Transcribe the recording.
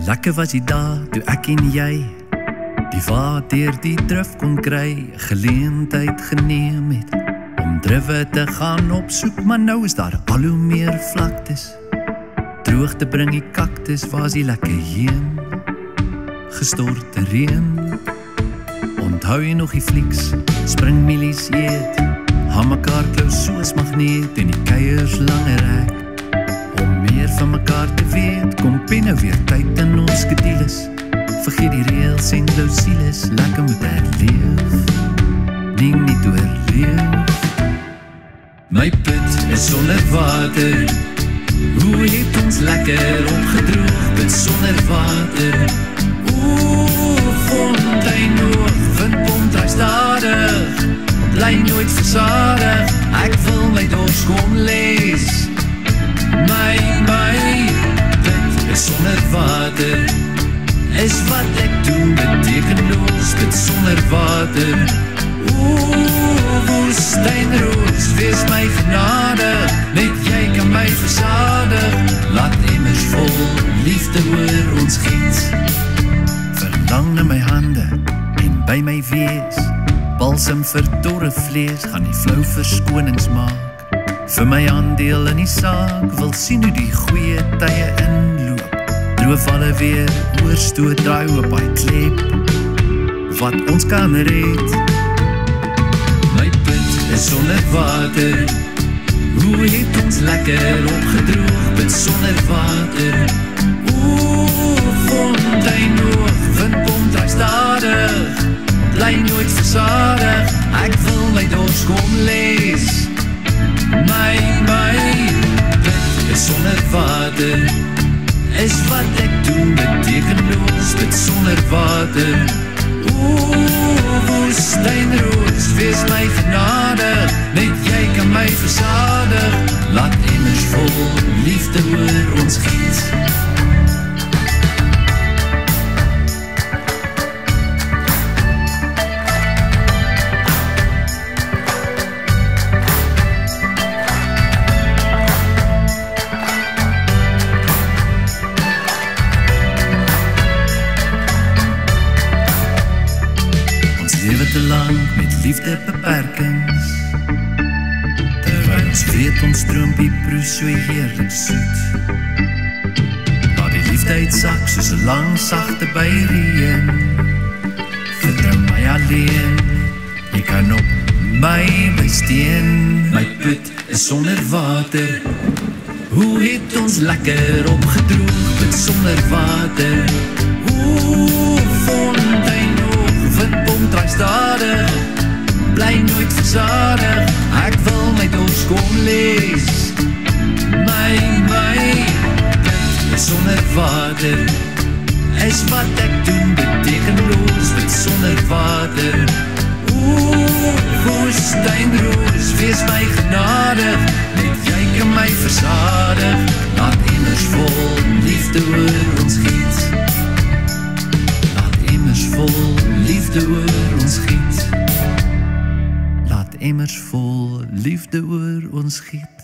Lekker was die dag, toe ek en jy die vaart deur die drif kon kry, geleentheid geneem het om drive te gaan opsoek, maar nou is daar al hoe meer vlaktes. Droogte bring die kaktus, waar is die lekker heen? Gestorte reën. Onthou jy nog die flieks, springmielies eet, aan mekaar klou soos magneet en die kuiers lange rek. Om meer van mekaar te weet, kom penne weer tyd in ons gedieles. Vergeet die reels en clausules, lekker moet herleef, nie oorleef. My put is sonder water, hoe het ons lekker opgedroog, put sonder water. Fontein hoog, windpomp draai stadig, bly nooit versadig, ek wil my dors kom lees. My put is sonder water, is wat ek doen betekeloos, put sonder water. Woestynroos, wees my genadig, net jy kan my versadig, laat emmers vol liefde oor ons giet. Verlang na my hande en by my wees, balsem vir dorre vlees, gaan die flou verskonings maak. Vir my aandeel in die saak, wil sien hoe die goeie tye inloop, droogvalle weer oorstoot, draai op hy klep, wat ons kan red. My put is sonder water, hoe het ons lekker opgedroog, put sonder water. Fontein hoog, windpomp draai stadig, bly nooit versadig, ek wil my dors kom lees. My put is sonder water, is wat ek doen betekeloos, put sonder water. Woestynroos, wees my genadig, net jy kan my versadig, laat emmers vol liefde oor ons giet. Te lang met liefde beperkings, terwyl ons weet ons droompie proe so heerlik soet. Laat die liefde uitsak soos 'n lang sagte byreën, vertrou my alleen, jy kan op my besteen. My put is sonder water, hoe het ons lekker opgedroog, put sonder water. Fontein hoog, windpomp draai stadig, bly nooit versadig, ek wil my dors kom lees. My put is sonder water, is wat ek doen betekeloos, put sonder water. Woestynroos, wees my genadig, net jy kan my versadig, laat emmers vol liefde oor ons giet. Laat emmers vol liefde oor ons giet. Laat emmers vol liefde oor ons giet.